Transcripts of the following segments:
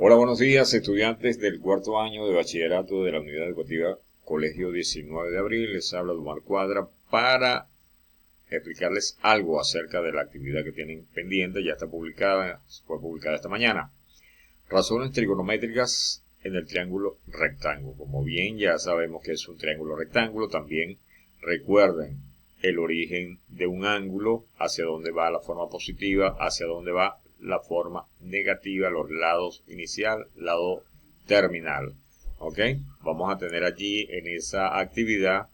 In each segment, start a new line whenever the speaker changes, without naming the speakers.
Hola, buenos días, estudiantes del cuarto año de bachillerato de la Unidad Educativa Colegio 19 de Abril. Les habla Dumar Cuadra para explicarles algo acerca de la actividad que tienen pendiente. Ya está publicada, fue publicada esta mañana. Razones trigonométricas en el triángulo rectángulo. Como bien ya sabemos que es un triángulo rectángulo, también recuerden el origen de un ángulo, hacia dónde va la forma positiva, hacia dónde va la forma negativa, los lados inicial, lado terminal. ¿Ok? Vamos a tener allí en esa actividad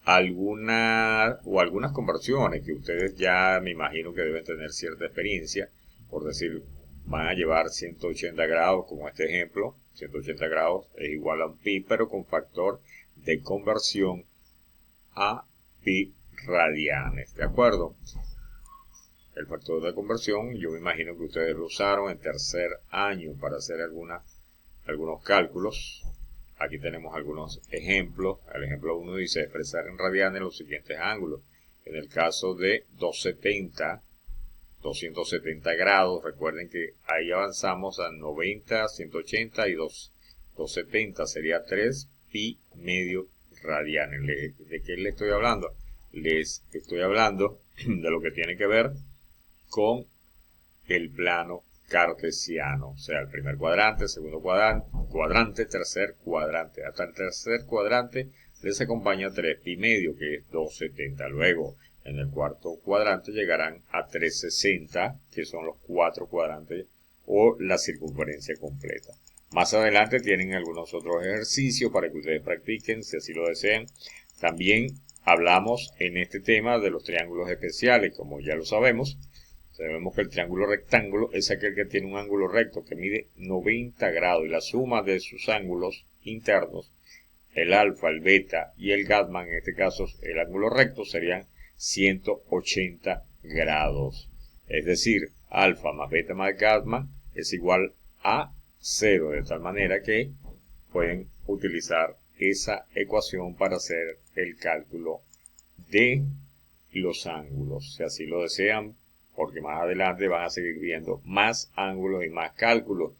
algunas conversiones que ustedes ya me imagino que deben tener cierta experiencia. Por decir, van a llevar 180 grados, como este ejemplo. 180 grados es igual a un pi, pero con factor de conversión a pi radianes. ¿De acuerdo? El factor de conversión, yo me imagino que ustedes lo usaron en tercer año para hacer algunos cálculos. Aquí tenemos algunos ejemplos. El ejemplo 1 dice expresar en radianes los siguientes ángulos. En el caso de 270 grados, recuerden que ahí avanzamos a 90, 180 y 270, sería 3 pi medio radianes. ¿De qué les estoy hablando? Les estoy hablando de lo que tiene que ver con el plano cartesiano, o sea, el primer cuadrante, segundo cuadrante, tercer cuadrante. Hasta el tercer cuadrante les acompaña 3 pi medio, que es 270. Luego, en el cuarto cuadrante llegarán a 360, que son los 4 cuadrantes o la circunferencia completa. Más adelante tienen algunos otros ejercicios para que ustedes practiquen, si así lo desean. También hablamos en este tema de los triángulos especiales, como ya lo sabemos. Sabemos que el triángulo rectángulo es aquel que tiene un ángulo recto que mide 90 grados y la suma de sus ángulos internos, el alfa, el beta y el gamma, en este caso el ángulo recto, serían 180 grados. Es decir, alfa más beta más gamma es igual a 0, de tal manera que pueden utilizar esa ecuación para hacer el cálculo de los ángulos, si así lo desean, porque más adelante van a seguir viendo más ángulos y más cálculos.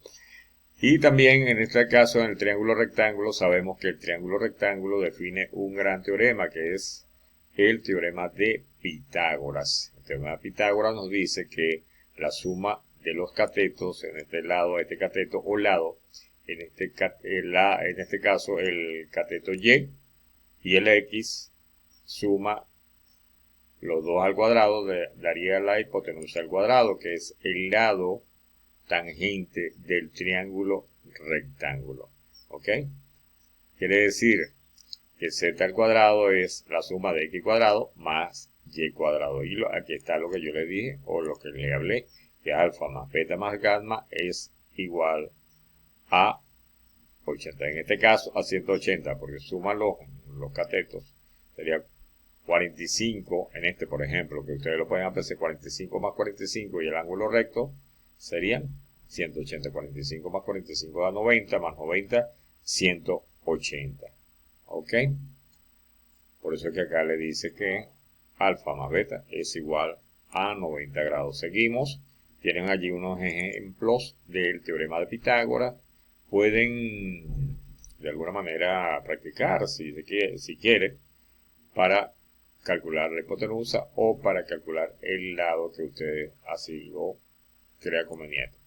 Y también en este caso, en el triángulo rectángulo, sabemos que el triángulo rectángulo define un gran teorema, que es el teorema de Pitágoras. El teorema de Pitágoras nos dice que la suma de los catetos, en este lado, este cateto o lado, en este caso el cateto y el x, suma los dos al cuadrado daría la hipotenusa al cuadrado, que es el lado tangente del triángulo rectángulo. ¿Ok? Quiere decir que z al cuadrado es la suma de x cuadrado más y cuadrado. Y aquí está lo que yo le dije, o lo que le hablé, que alfa más beta más gamma es igual a 80. En este caso a 180, porque suma los catetos. Sería 45, en este por ejemplo, que ustedes lo pueden apreciar, 45 más 45 y el ángulo recto serían 180. 45 más 45 da 90, más 90, 180. ¿Ok? Por eso es que acá le dice que alfa más beta es igual a 90 grados. Seguimos. Tienen allí unos ejemplos del teorema de Pitágoras. Pueden de alguna manera practicar si quiere para calcular la hipotenusa o para calcular el lado que usted así lo crea conveniente.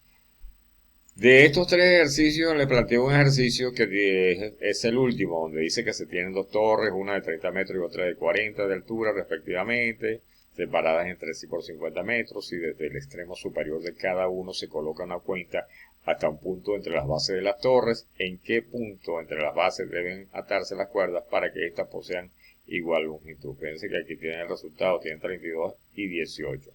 De estos tres ejercicios les planteo un ejercicio que es el último, donde dice que se tienen dos torres, una de 30 metros y otra de 40 de altura respectivamente, separadas entre sí por 50 metros, y desde el extremo superior de cada uno se coloca una cuenta hasta un punto entre las bases de las torres. ¿En qué punto entre las bases deben atarse las cuerdas para que éstas posean igual longitud? Fíjense que aquí tienen el resultado, tienen 32 y 18. O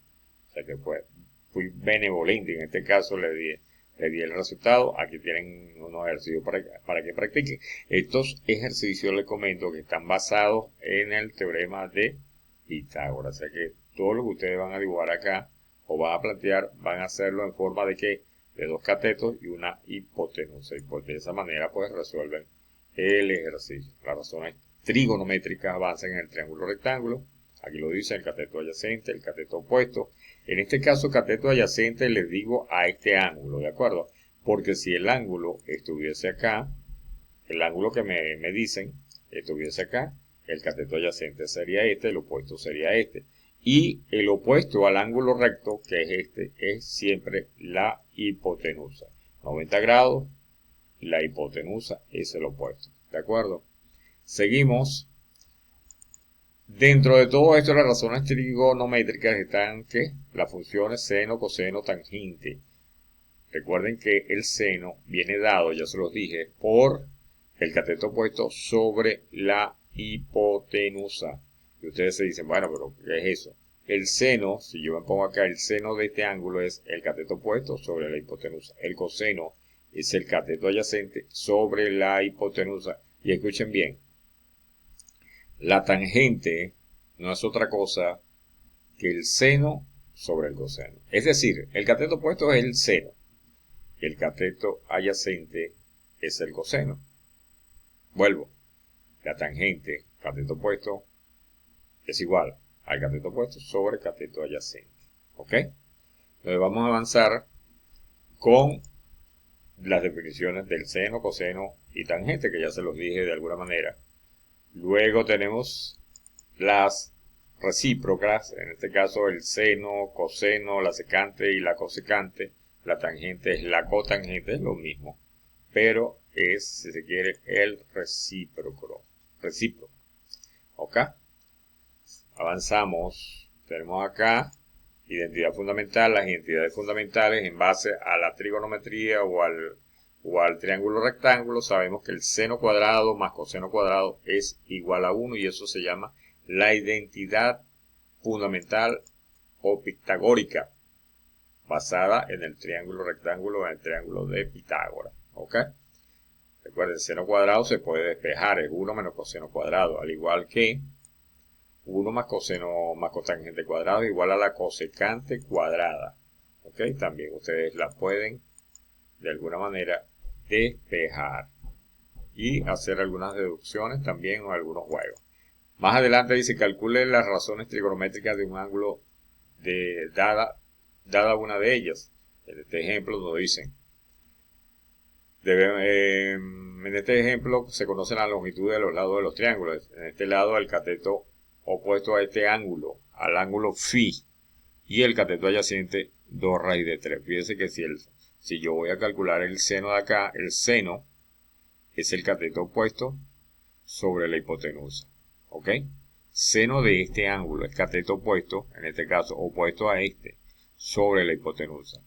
sea que fui benevolente, en este caso le di el resultado. Aquí tienen unos ejercicios para que practiquen. Estos ejercicios les comento que están basados en el teorema de Pitágoras. O sea que todo lo que ustedes van a dibujar acá o van a plantear, van a hacerlo en forma de dos catetos y una hipotenusa. Y pues de esa manera pues resuelven el ejercicio. Las razones trigonométricas avanzan en el triángulo rectángulo. Aquí lo dice el cateto adyacente, el cateto opuesto. En este caso, cateto adyacente les digo a este ángulo, ¿de acuerdo? porque si el ángulo estuviese acá, el ángulo que me dicen estuviese acá, el cateto adyacente sería este, el opuesto sería este. Y el opuesto al ángulo recto, que es este, es siempre la hipotenusa. 90 grados, la hipotenusa es el opuesto. ¿De acuerdo? Seguimos. Dentro de todo esto, las razones trigonométricas están que las funciones seno, coseno, tangente. Recuerden que el seno viene dado, ya se los dije, por el cateto opuesto sobre la hipotenusa. Y ustedes se dicen, bueno, pero ¿qué es eso? El seno, si yo me pongo acá, el seno de este ángulo es el cateto opuesto sobre la hipotenusa. El coseno es el cateto adyacente sobre la hipotenusa. Y escuchen bien, la tangente no es otra cosa que el seno sobre el coseno. Es decir, el cateto opuesto es el seno. El cateto adyacente es el coseno. Vuelvo. La tangente, cateto opuesto, es igual al cateto opuesto sobre cateto adyacente. ¿Ok? Entonces vamos a avanzar con las definiciones del seno, coseno y tangente, que ya se los dije de alguna manera. Luego tenemos las recíprocas, en este caso el seno, coseno, la secante y la cosecante. La tangente es la cotangente, es lo mismo, pero es, si se quiere, el recíproco. ¿Ok? Avanzamos. Tenemos acá identidad fundamental, las identidades fundamentales en base a la trigonometría o al triángulo rectángulo. Sabemos que el seno cuadrado más coseno cuadrado es igual a 1 y eso se llama la identidad fundamental o pitagórica, basada en el triángulo rectángulo, en el triángulo de Pitágoras. ¿Ok? Recuerden, seno cuadrado se puede despejar, es 1 menos coseno cuadrado, al igual que 1 más coseno más cotangente cuadrado igual a la cosecante cuadrada. ¿Ok? También ustedes la pueden, de alguna manera, despejar y hacer algunas deducciones también o algunos juegos. Más adelante dice, calcule las razones trigonométricas de un ángulo dada una de ellas. En este ejemplo nos dicen, en este ejemplo se conoce la longitud de los lados de los triángulos. En este lado el cateto opuesto a este ángulo, al ángulo phi, y el cateto adyacente 2 raíz de 3. Fíjense que si yo voy a calcular el seno de acá, el seno es el cateto opuesto sobre la hipotenusa. ¿Ok? Seno de este ángulo es cateto opuesto, en este caso opuesto a este, sobre la hipotenusa.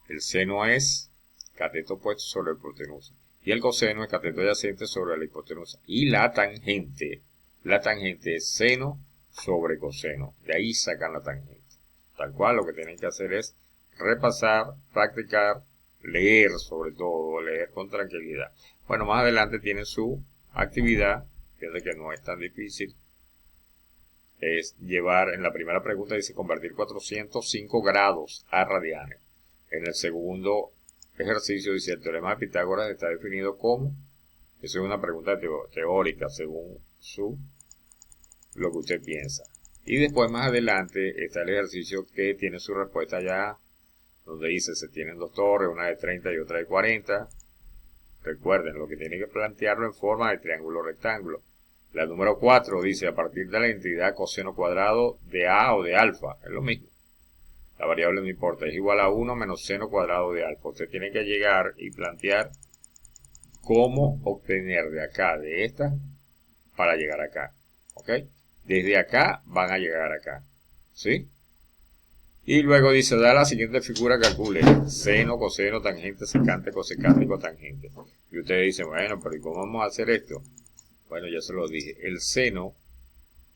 El seno es cateto opuesto sobre la hipotenusa. Y el coseno es cateto adyacente sobre la hipotenusa. Y la tangente es seno sobre coseno. De ahí sacan la tangente. Tal cual, lo que tienen que hacer es repasar, practicar, leer sobre todo, leer con tranquilidad. Bueno, más adelante tienen su actividad, que no es tan difícil. Es llevar, en la primera pregunta dice convertir 405 grados a radianes. En el segundo ejercicio dice el teorema de Pitágoras está definido como, eso es una pregunta teórica según lo que usted piensa. Y después más adelante está el ejercicio que tiene su respuesta ya, donde dice se tienen dos torres, una de 30 y otra de 40. Recuerden, lo que tiene que plantearlo en forma de triángulo rectángulo. La número 4 dice a partir de la identidad coseno cuadrado de A o de alfa, es lo mismo. La variable no importa, es igual a 1 menos seno cuadrado de alfa. Usted tiene que llegar y plantear cómo obtener de acá, de esta, para llegar acá. ¿Ok? Desde acá van a llegar acá. ¿Sí? Y luego dice, da la siguiente figura, calcule seno, coseno, tangente, secante, cosecante y cotangente. Y ustedes dicen, bueno, pero ¿y cómo vamos a hacer esto? Bueno, ya se lo dije. El seno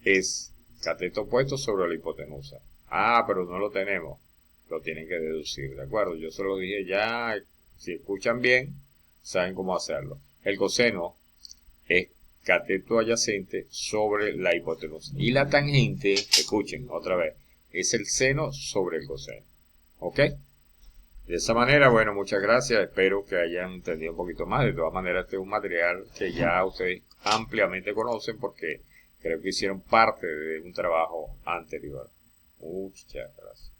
es cateto opuesto sobre la hipotenusa. Ah, pero no lo tenemos. Lo tienen que deducir, ¿de acuerdo? Yo se lo dije ya. Si escuchan bien, saben cómo hacerlo. El coseno es cateto adyacente sobre la hipotenusa. Y la tangente, escuchen otra vez, es el seno sobre el coseno. ¿Ok? De esa manera, bueno, muchas gracias. Espero que hayan entendido un poquito más. De todas maneras, este es un material que ya ustedes ampliamente conocen porque creo que hicieron parte de un trabajo anterior. Muchas gracias.